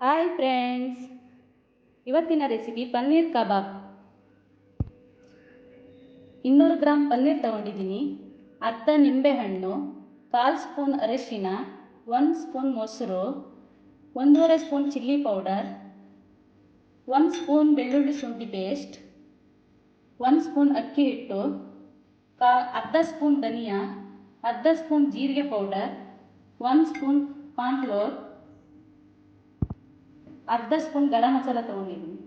Hi friends, ಇವತ್ತಿನ recipe paneer ಕಬಾಬ್. 200 gram paneer ತಗೊಂಡಿದ್ದೀನಿ. ಅರ್ಧ ನಿಂಬೆಹಣ್ಣು, 1/4 ಸ್ಪೂನ್ ಅರಿಶಿನ, 1 ಸ್ಪೂನ್ ಮೊಸರು, 1.5 ಸ್ಪೂನ್ ಚಿಲ್ಲಿ ಪೌಡರ್, 1 ಸ್ಪೂನ್ ಬೆಳ್ಳುಳ್ಳಿ ಶುಂಠಿ ಪೇಸ್ಟ್, 1 ಸ್ಪೂನ್ ಅಕ್ಕಿ ಹಿಟ್ಟು, ಅರ್ಧ ಸ್ಪೂನ್ ಧನಿಯಾ, ಅರ್ಧ ಸ್ಪೂನ್ ಜೀರಿಗೆ ಪೌಡರ್, 1 ಸ್ಪೂನ್ ಕಾರ್ನ್ಫ್ಲೋರ್, ಅರ್ಧ ಸ್ಪೂನ್ ಗರಂ ಮಸಾಲ ತಗೊಂಡಿದ್ದೀನಿ.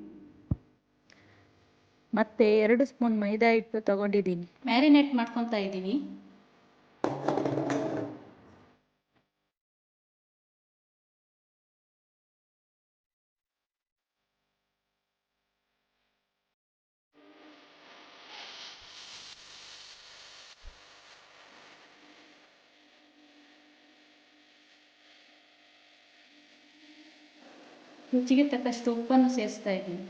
ಮತ್ತೆ 2 ಸ್ಪೂನ್ ಮೈದಾ ಹಿಟ್ಟು ತಗೊಂಡಿದ್ದೀನಿ. ಮ್ಯಾರಿನೇಟ್ ಮಾಡ್ಕೊತಾ ಇದ್ದೀನಿ. ರುಚಿಗೆ ತಕ್ಕಷ್ಟು ಉಪ್ಪನ್ನು ಸೇರಿಸ್ತಾ ಇದ್ದೀನಿ.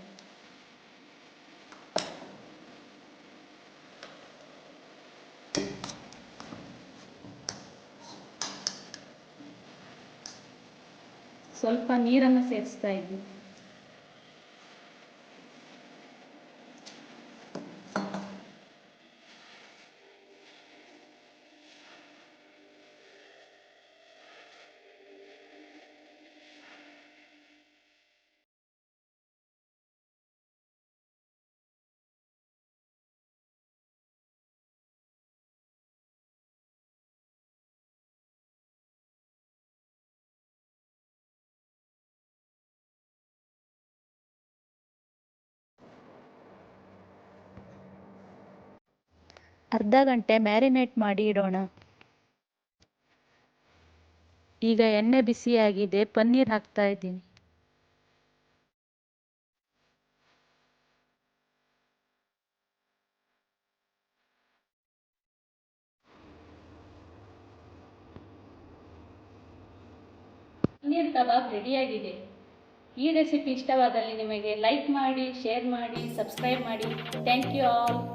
ಸ್ವಲ್ಪ ನೀರನ್ನು ಸೇರಿಸ್ತಾ ಇದ್ದೀನಿ. ಅರ್ಧ ಗಂಟೆ ಮ್ಯಾರಿನೇಟ್ ಮಾಡಿ ಇಡೋಣ. ಈಗ ಎಣ್ಣೆ ಬಿಸಿಯಾಗಿದೆ, ಪನ್ನೀರ್ ಹಾಕ್ತಾ ಇದ್ದೀನಿ. ಪನ್ನೀರ್ ಕಬಾಬ್ ರೆಡಿಯಾಗಿದೆ. ಈ ರೆಸಿಪಿ ಇಷ್ಟವಾದಲ್ಲಿ ನಿಮಗೆ ಲೈಕ್ ಮಾಡಿ, ಶೇರ್ ಮಾಡಿ, ಸಬ್ಸ್ಕ್ರೈಬ್ ಮಾಡಿ. Thank you all.